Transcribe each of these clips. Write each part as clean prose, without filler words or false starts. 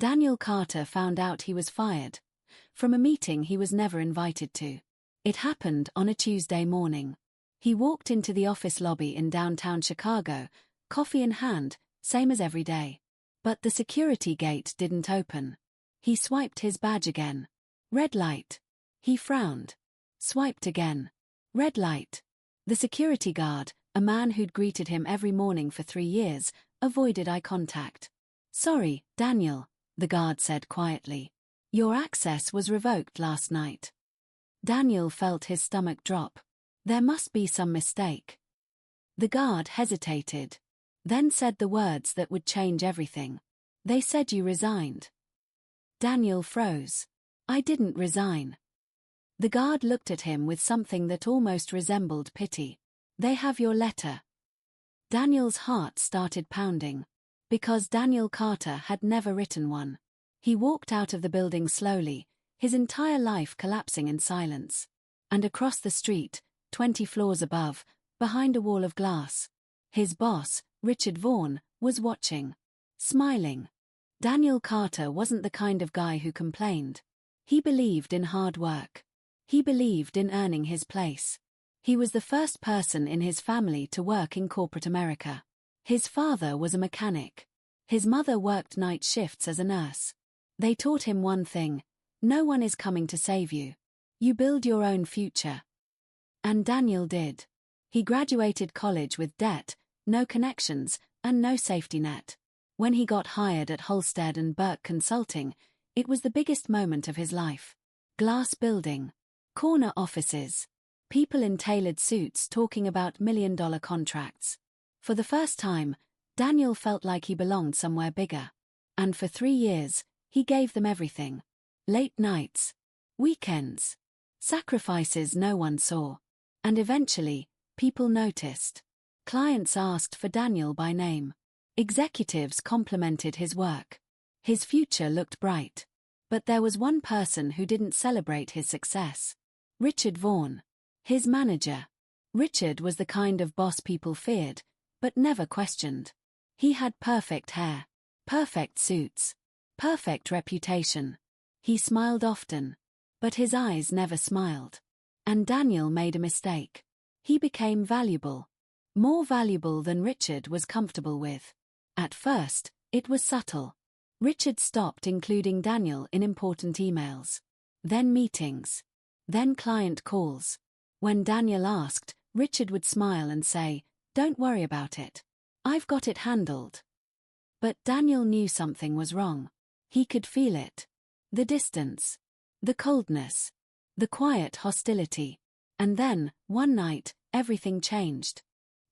Daniel Carter found out he was fired from a meeting he was never invited to. It happened on a Tuesday morning. He walked into the office lobby in downtown Chicago, coffee in hand, same as every day. But the security gate didn't open. He swiped his badge again. Red light. He frowned. Swiped again. Red light. The security guard, a man who'd greeted him every morning for 3 years, avoided eye contact. "Sorry, Daniel," the guard said quietly. "Your access was revoked last night." Daniel felt his stomach drop. There must be some mistake. The guard hesitated, then said the words that would change everything. "They said you resigned." Daniel froze. "I didn't resign." The guard looked at him with something that almost resembled pity. "They have your letter." Daniel's heart started pounding. Because Daniel Carter had never written one. He walked out of the building slowly, his entire life collapsing in silence. And across the street, 20 floors above, behind a wall of glass, his boss, Richard Vaughn, was watching. Smiling. Daniel Carter wasn't the kind of guy who complained. He believed in hard work. He believed in earning his place. He was the first person in his family to work in corporate America. His father was a mechanic. His mother worked night shifts as a nurse. They taught him one thing: no one is coming to save you. You build your own future. And Daniel did. He graduated college with debt, no connections, and no safety net. When he got hired at Halstead and Burke Consulting, it was the biggest moment of his life. Glass building. Corner offices. People in tailored suits talking about million-dollar contracts. For the first time, Daniel felt like he belonged somewhere bigger. And for 3 years, he gave them everything. Late nights. Weekends. Sacrifices no one saw. And eventually, people noticed. Clients asked for Daniel by name. Executives complimented his work. His future looked bright. But there was one person who didn't celebrate his success. Richard Vaughn. His manager. Richard was the kind of boss people feared, but never questioned. He had perfect hair, perfect suits, perfect reputation. He smiled often, but his eyes never smiled. And Daniel made a mistake. He became valuable. More valuable than Richard was comfortable with. At first, it was subtle. Richard stopped including Daniel in important emails. Then meetings. Then client calls. When Daniel asked, Richard would smile and say, "Don't worry about it. I've got it handled." But Daniel knew something was wrong. He could feel it. The distance. The coldness. The quiet hostility. And then, one night, everything changed.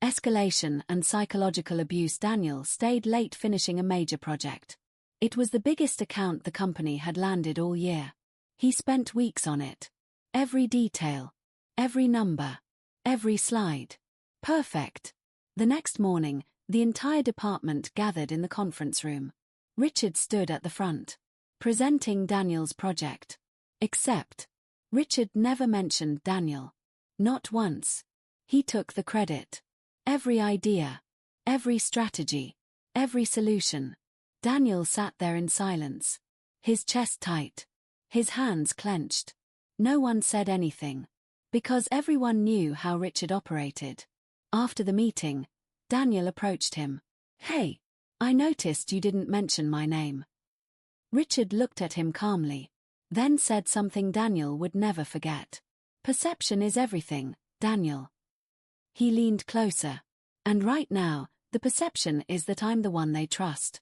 Escalation and psychological abuse. Daniel stayed late finishing a major project. It was the biggest account the company had landed all year. He spent weeks on it. Every detail. Every number. Every slide. Perfect. The next morning, the entire department gathered in the conference room. Richard stood at the front, presenting Daniel's project. Except, Richard never mentioned Daniel. Not once. He took the credit. Every idea. Every strategy. Every solution. Daniel sat there in silence. His chest tight. His hands clenched. No one said anything. Because everyone knew how Richard operated. After the meeting, Daniel approached him. "Hey, I noticed you didn't mention my name." Richard looked at him calmly, then said something Daniel would never forget. "Perception is everything, Daniel." He leaned closer. "And right now, the perception is that I'm the one they trust."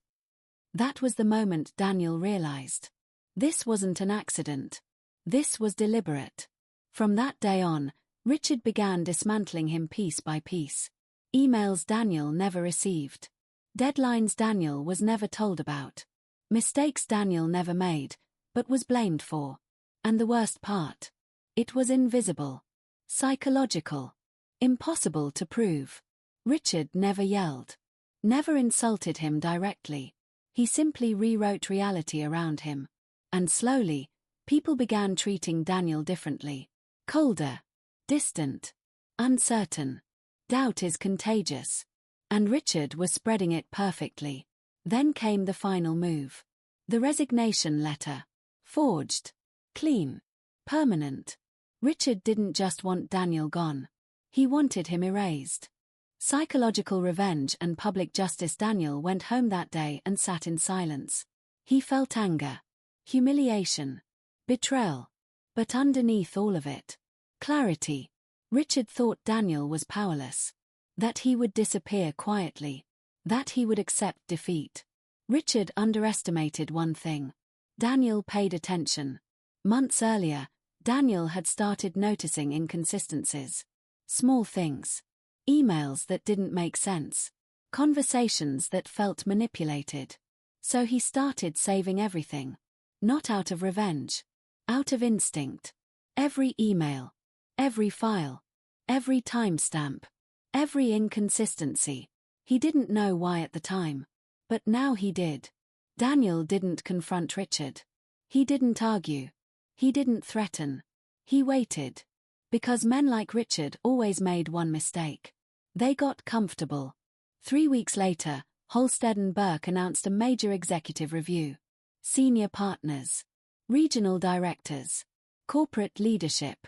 That was the moment Daniel realized. This wasn't an accident. This was deliberate. From that day on, Richard began dismantling him piece by piece. Emails Daniel never received. Deadlines Daniel was never told about. Mistakes Daniel never made, but was blamed for. And the worst part? It was invisible. Psychological. Impossible to prove. Richard never yelled. Never insulted him directly. He simply rewrote reality around him. And slowly, people began treating Daniel differently. Colder. Distant. Uncertain. Doubt is contagious. And Richard was spreading it perfectly. Then came the final move. The resignation letter. Forged. Clean. Permanent. Richard didn't just want Daniel gone. He wanted him erased. Psychological revenge and public justice. Daniel went home that day and sat in silence. He felt anger, humiliation, betrayal. But underneath all of it, clarity. Richard thought Daniel was powerless. That he would disappear quietly. That he would accept defeat. Richard underestimated one thing. Daniel paid attention. Months earlier, Daniel had started noticing inconsistencies. Small things. Emails that didn't make sense. Conversations that felt manipulated. So he started saving everything. Not out of revenge. Out of instinct. Every email. Every file. Every timestamp. Every inconsistency. He didn't know why at the time. But now he did. Daniel didn't confront Richard. He didn't argue. He didn't threaten. He waited. Because men like Richard always made one mistake. They got comfortable. 3 weeks later, Halstead and Burke announced a major executive review. Senior partners. Regional directors. Corporate leadership.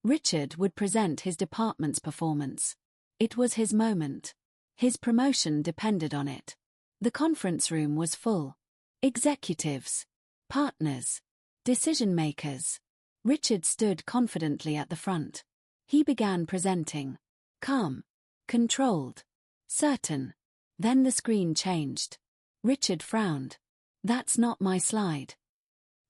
Richard would present his department's performance. It was his moment. His promotion depended on it. The conference room was full. Executives. Partners. Decision-makers. Richard stood confidently at the front. He began presenting. Calm. Controlled. Certain. Then the screen changed. Richard frowned. That's not my slide.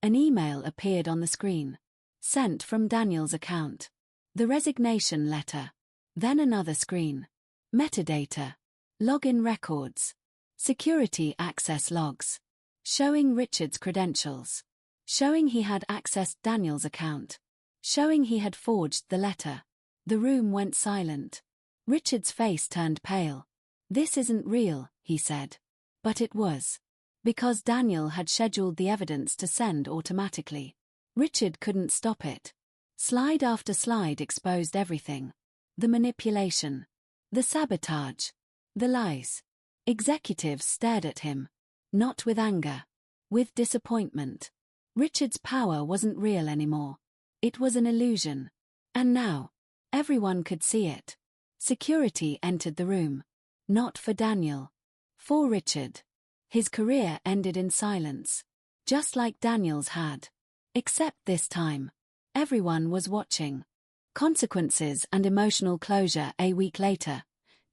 An email appeared on the screen. Sent from Daniel's account. The resignation letter. Then another screen. Metadata. Login records. Security access logs. Showing Richard's credentials. Showing he had accessed Daniel's account. Showing he had forged the letter. The room went silent. Richard's face turned pale. This isn't real, he said. But it was. Because Daniel had scheduled the evidence to send automatically. Richard couldn't stop it. Slide after slide exposed everything. The manipulation. The sabotage. The lies. Executives stared at him. Not with anger. With disappointment. Richard's power wasn't real anymore. It was an illusion. And now, everyone could see it. Security entered the room. Not for Daniel. For Richard. His career ended in silence. Just like Daniel's had. Except this time. Everyone was watching. Consequences and emotional closure. A week later,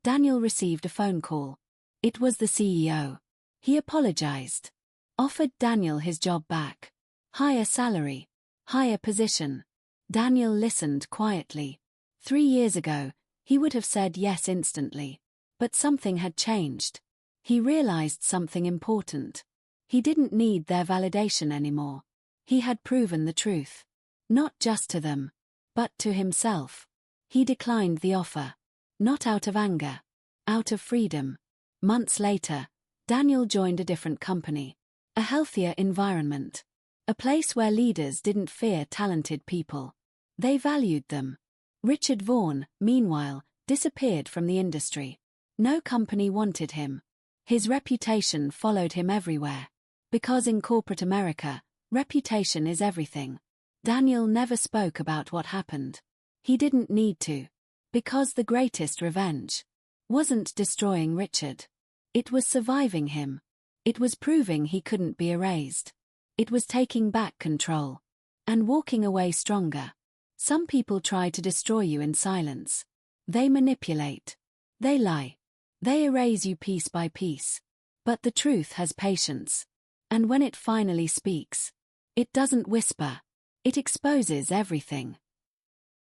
Daniel received a phone call. It was the CEO. He apologized. Offered Daniel his job back. Higher salary. Higher position. Daniel listened quietly. 3 years ago, he would have said yes instantly. But something had changed. He realized something important. He didn't need their validation anymore. He had proven the truth. Not just to them, but to himself. He declined the offer. Not out of anger. Out of freedom. Months later, Daniel joined a different company. A healthier environment. A place where leaders didn't fear talented people. They valued them. Richard Vaughan, meanwhile, disappeared from the industry. No company wanted him. His reputation followed him everywhere. Because in corporate America, reputation is everything. Daniel never spoke about what happened. He didn't need to. Because the greatest revenge wasn't destroying Richard. It was surviving him. It was proving he couldn't be erased. It was taking back control. And walking away stronger. Some people try to destroy you in silence. They manipulate. They lie. They erase you piece by piece. But the truth has patience. And when it finally speaks, it doesn't whisper. It exposes everything.